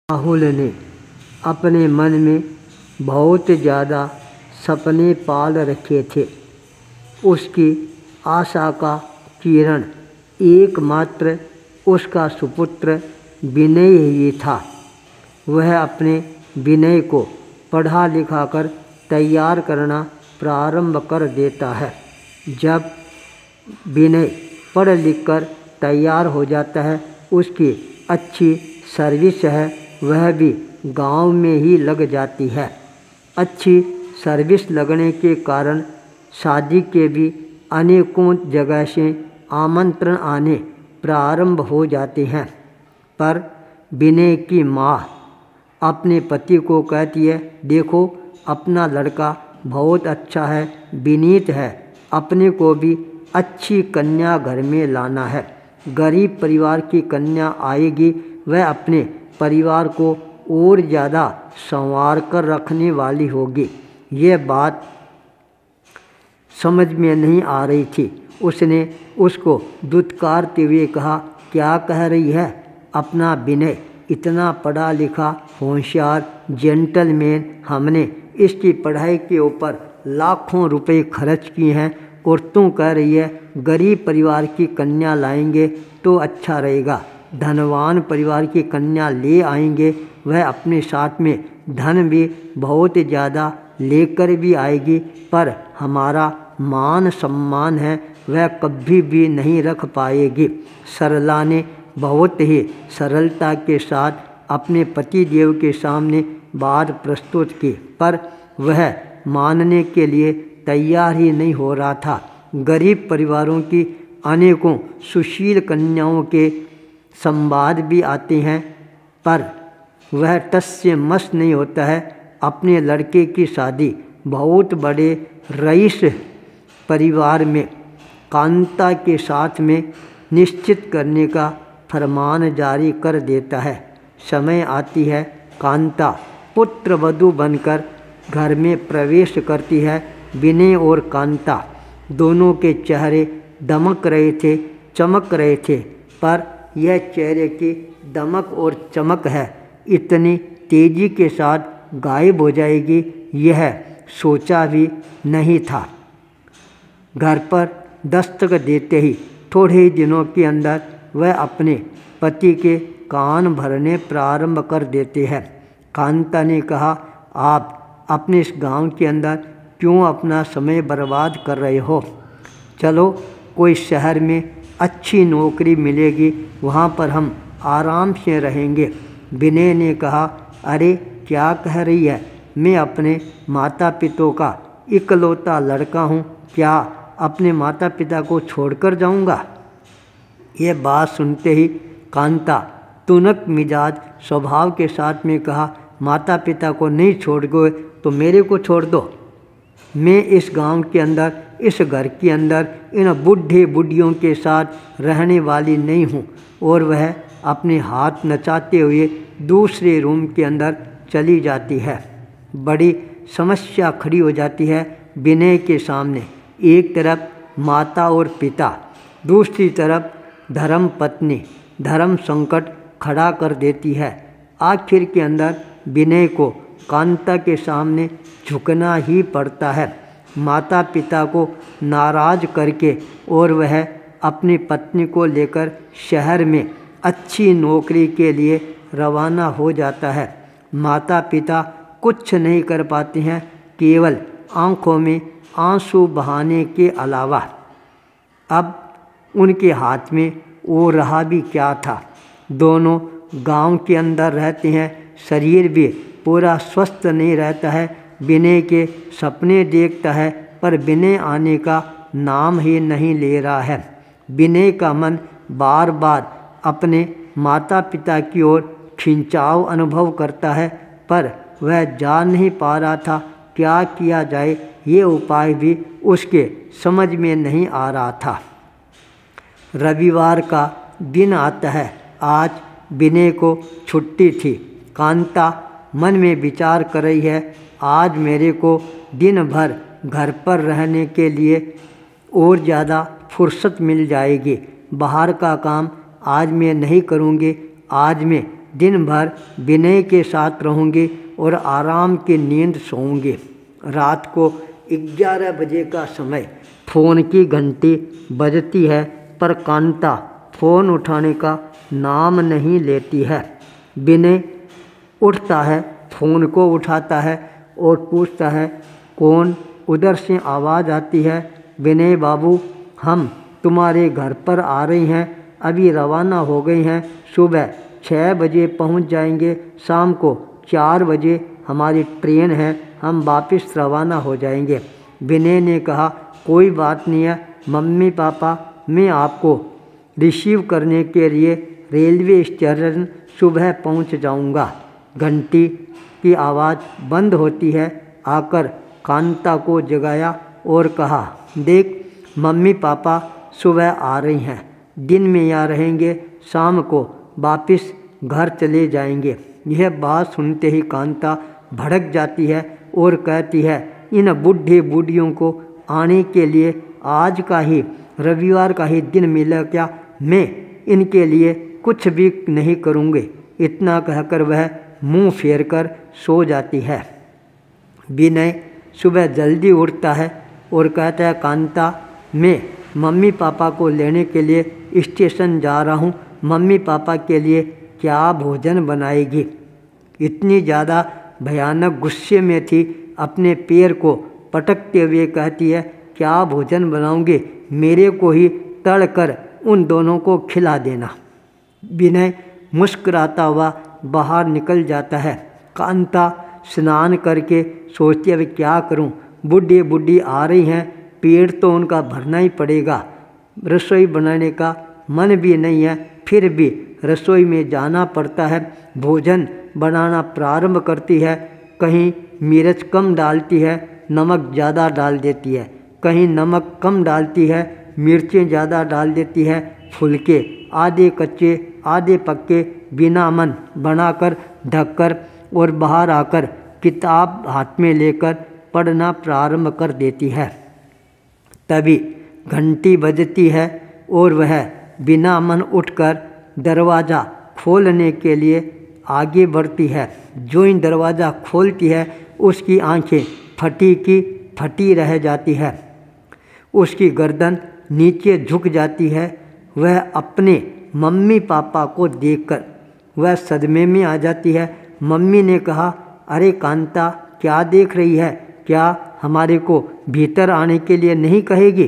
राहुल ने अपने मन में बहुत ज़्यादा सपने पाल रखे थे। उसकी आशा का किरण एकमात्र उसका सुपुत्र विनय ही था। वह अपने विनय को पढ़ा लिखा कर तैयार करना प्रारंभ कर देता है। जब विनय पढ़ लिख कर तैयार हो जाता है, उसकी अच्छी सर्विस है, वह भी गांव में ही लग जाती है। अच्छी सर्विस लगने के कारण शादी के भी अनेकों जगह से आमंत्रण आने प्रारंभ हो जाते हैं। पर विनय की माँ अपने पति को कहती है, देखो अपना लड़का बहुत अच्छा है, विनीत है, अपने को भी अच्छी कन्या घर में लाना है। गरीब परिवार की कन्या आएगी, वह अपने परिवार को और ज़्यादा संवार कर रखने वाली होगी। यह बात समझ में नहीं आ रही थी। उसने उसको दुत्कारते हुए कहा, क्या कह रही है? अपना विनय इतना पढ़ा लिखा होशियार जेंटलमैन, हमने इसकी पढ़ाई के ऊपर लाखों रुपए खर्च किए हैं और तू कह रही है गरीब परिवार की कन्या लाएंगे तो अच्छा रहेगा। धनवान परिवार की कन्या ले आएंगे, वह अपने साथ में धन भी बहुत ज़्यादा लेकर भी आएगी, पर हमारा मान सम्मान है वह कभी भी नहीं रख पाएगी। सरला ने बहुत ही सरलता के साथ अपने पति देव के सामने बात प्रस्तुत की, पर वह मानने के लिए तैयार ही नहीं हो रहा था। गरीब परिवारों की अनेकों सुशील कन्याओं के संवाद भी आते हैं, पर वह टस से मस नहीं होता है। अपने लड़के की शादी बहुत बड़े रईस परिवार में कांता के साथ में निश्चित करने का फरमान जारी कर देता है। समय आती है, कांता पुत्र वधू बनकर घर में प्रवेश करती है। विनय और कांता दोनों के चेहरे दमक रहे थे, चमक रहे थे, पर यह चेहरे की दमक और चमक है इतनी तेजी के साथ गायब हो जाएगी, यह सोचा भी नहीं था। घर पर दस्तक देते ही थोड़े ही दिनों के अंदर वह अपने पति के कान भरने प्रारंभ कर देते हैं। कांता ने कहा, आप अपने इस गांव के अंदर क्यों अपना समय बर्बाद कर रहे हो? चलो कोई शहर में अच्छी नौकरी मिलेगी, वहाँ पर हम आराम से रहेंगे। विनय ने कहा, अरे क्या कह रही है? मैं अपने माता पिता का इकलौता लड़का हूँ, क्या अपने माता पिता को छोड़कर जाऊँगा? यह बात सुनते ही कांता तुनक मिजाज स्वभाव के साथ में कहा, माता पिता को नहीं छोड़ गए तो मेरे को छोड़ दो। मैं इस गांव के अंदर, इस घर के अंदर इन बूढ़े बूढ़ियों के साथ रहने वाली नहीं हूँ। और वह अपने हाथ नचाते हुए दूसरे रूम के अंदर चली जाती है। बड़ी समस्या खड़ी हो जाती है विनय के सामने। एक तरफ माता और पिता, दूसरी तरफ धर्म पत्नी धर्म संकट खड़ा कर देती है। आखिर के अंदर विनय को कांता के सामने झुकना ही पड़ता है। माता पिता को नाराज करके और वह अपनी पत्नी को लेकर शहर में अच्छी नौकरी के लिए रवाना हो जाता है। माता पिता कुछ नहीं कर पाते हैं, केवल आंखों में आंसू बहाने के अलावा। अब उनके हाथ में वो रहा भी क्या था? दोनों गांव के अंदर रहते हैं, शरीर भी पूरा स्वस्थ नहीं रहता है। विनय के सपने देखता है, पर विनय आने का नाम ही नहीं ले रहा है। विनय का मन बार बार अपने माता पिता की ओर खिंचाव अनुभव करता है, पर वह जान नहीं पा रहा था क्या किया जाए। ये उपाय भी उसके समझ में नहीं आ रहा था। रविवार का दिन आता है। आज विनय को छुट्टी थी। कांता मन में विचार कर रही है, आज मेरे को दिन भर घर पर रहने के लिए और ज़्यादा फुर्सत मिल जाएगी। बाहर का काम आज मैं नहीं करूँगी, आज मैं दिन भर विनय के साथ रहूँगे और आराम की नींद सोऊंगे। रात को 11 बजे का समय फ़ोन की घंटी बजती है, पर कांता फ़ोन उठाने का नाम नहीं लेती है। विनय उठता है, फ़ोन को उठाता है और पूछता है, कौन? उधर से आवाज़ आती है, विनय बाबू, हम तुम्हारे घर पर आ रही हैं, अभी रवाना हो गई हैं, सुबह 6 बजे पहुंच जाएंगे, शाम को 4 बजे हमारी ट्रेन है, हम वापस रवाना हो जाएंगे। विनय ने कहा, कोई बात नहीं है मम्मी पापा, मैं आपको रिसीव करने के लिए रेलवे स्टेशन सुबह पहुंच जाऊंगा। घंटी की आवाज़ बंद होती है। आकर कांता को जगाया और कहा, देख मम्मी पापा सुबह आ रही हैं, दिन में यहाँ रहेंगे, शाम को वापस घर चले जाएंगे। यह बात सुनते ही कांता भड़क जाती है और कहती है, इन बूढ़े बूढ़ियों को आने के लिए आज का ही रविवार का ही दिन मिला क्या? मैं इनके लिए कुछ भी नहीं करूँगी। इतना कहकर वह मुंह फेर कर सो जाती है। विनय सुबह जल्दी उठता है और कहता है, कांता, मैं मम्मी पापा को लेने के लिए स्टेशन जा रहा हूँ, मम्मी पापा के लिए क्या भोजन बनाएगी? इतनी ज़्यादा भयानक गुस्से में थी, अपने पैर को पटकते हुए कहती है, क्या भोजन बनाऊंगी? मेरे को ही तड़ कर उन दोनों को खिला देना। विनय मुस्कुराता हुआ बाहर निकल जाता है। कांता स्नान करके सोचती है, क्या करूं? बूढ़ी बूढ़ी आ रही हैं, पेट तो उनका भरना ही पड़ेगा। रसोई बनाने का मन भी नहीं है, फिर भी रसोई में जाना पड़ता है। भोजन बनाना प्रारंभ करती है। कहीं मिर्च कम डालती है, नमक ज़्यादा डाल देती है, कहीं नमक कम डालती है, मिर्चें ज़्यादा डाल देती है। फुलके आधे कच्चे आधे पक्के बिना मन बनाकर ढककर और बाहर आकर किताब हाथ में लेकर पढ़ना प्रारंभ कर देती है। तभी घंटी बजती है और वह बिना मन उठकर दरवाज़ा खोलने के लिए आगे बढ़ती है। जो इन दरवाज़ा खोलती है उसकी आंखें फटी की फटी रह जाती है, उसकी गर्दन नीचे झुक जाती है। वह अपने मम्मी पापा को देखकर वह सदमे में आ जाती है। मम्मी ने कहा, अरे कांता, क्या देख रही है? क्या हमारे को भीतर आने के लिए नहीं कहेगी?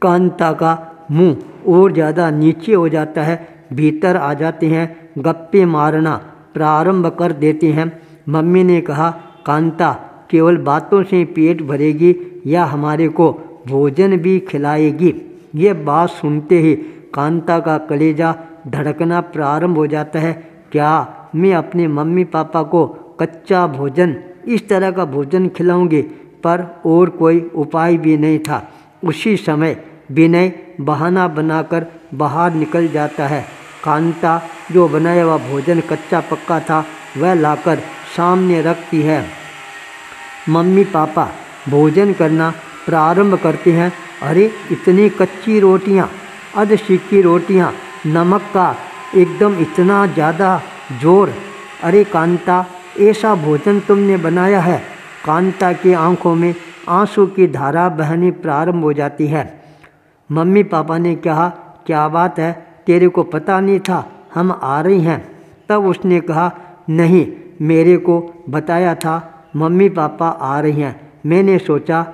कांता का मुंह और ज़्यादा नीचे हो जाता है। भीतर आ जाते हैं, गप्पे मारना प्रारंभ कर देते हैं। मम्मी ने कहा, कांता, केवल बातों से पेट भरेगी या हमारे को भोजन भी खिलाएगी? ये बात सुनते ही कांता का कलेजा धड़कना प्रारंभ हो जाता है। क्या मैं अपने मम्मी पापा को कच्चा भोजन, इस तरह का भोजन खिलाऊंगी? पर और कोई उपाय भी नहीं था। उसी समय विनय बहाना बनाकर बाहर निकल जाता है। कांता जो बनाया हुआ भोजन कच्चा पक्का था वह लाकर सामने रखती है। मम्मी पापा भोजन करना प्रारंभ करते हैं। अरे इतनी कच्ची रोटियां, अध सीखी रोटियां, नमक का एकदम इतना ज़्यादा जोर! अरे कांता, ऐसा भोजन तुमने बनाया है? कांता की आंखों में आंसू की धारा बहनी प्रारंभ हो जाती है। मम्मी पापा ने कहा, क्या बात है, तेरे को पता नहीं था हम आ रही हैं? तब उसने कहा, नहीं, मेरे को बताया था मम्मी पापा आ रही हैं। मैंने सोचा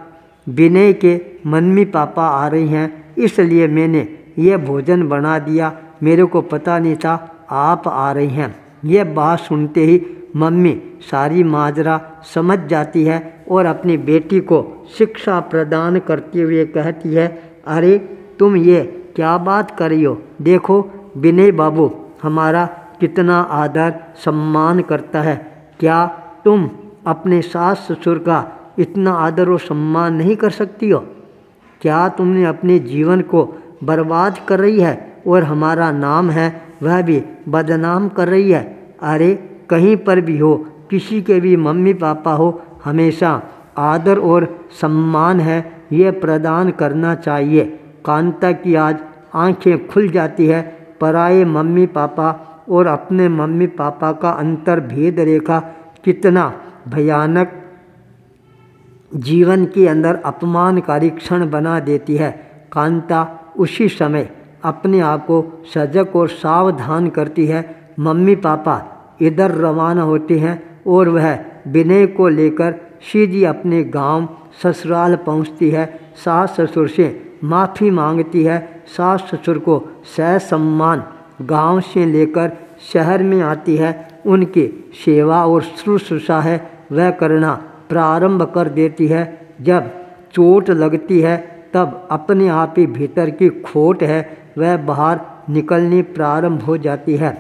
विनय के मम्मी पापा आ रही हैं, इसलिए मैंने यह भोजन बना दिया। मेरे को पता नहीं था आप आ रही हैं। यह बात सुनते ही मम्मी सारी माजरा समझ जाती है और अपनी बेटी को शिक्षा प्रदान करते हुए कहती है, अरे तुम ये क्या बात कर रही हो? देखो विनय बाबू हमारा कितना आदर सम्मान करता है। क्या तुम अपने सास ससुर का इतना आदर और सम्मान नहीं कर सकती हो? क्या तुमने अपने जीवन को बर्बाद कर रही है और हमारा नाम है वह भी बदनाम कर रही है? अरे कहीं पर भी हो, किसी के भी मम्मी पापा हो, हमेशा आदर और सम्मान है ये प्रदान करना चाहिए। कांता की आज आंखें खुल जाती है। पराये मम्मी पापा और अपने मम्मी पापा का अंतर भेद रेखा कितना भयानक जीवन के अंदर अपमानकारी क्षण बना देती है। कांता उसी समय अपने आप को सजग और सावधान करती है। मम्मी पापा इधर रवाना होते हैं और वह विनय को लेकर सीधी अपने गांव ससुराल पहुंचती है। सास ससुर से माफ़ी मांगती है। सास ससुर को ससम्मान गांव से लेकर शहर में आती है। उनकी सेवा और शुश्रूषा है वह करना प्रारंभ कर देती है। जब चोट लगती है तब अपने आप ही भीतर की खोट है वह बाहर निकलनी प्रारंभ हो जाती है।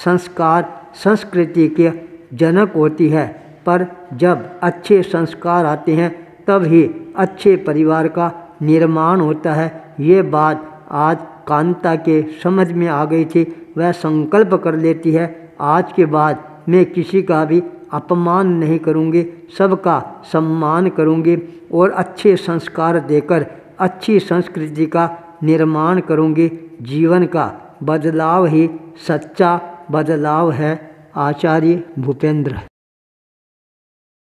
संस्कार संस्कृति के जनक होती है, पर जब अच्छे संस्कार आते हैं तब ही अच्छे परिवार का निर्माण होता है। ये बात आज कांता के समझ में आ गई थी। वह संकल्प कर लेती है, आज के बाद मैं किसी का भी अपमान नहीं करूँगी, सबका सम्मान करूँगी और अच्छे संस्कार देकर अच्छी संस्कृति का निर्माण करूँगी। जीवन का बदलाव ही सच्चा बदलाव है। आचार्य भूपेंद्र।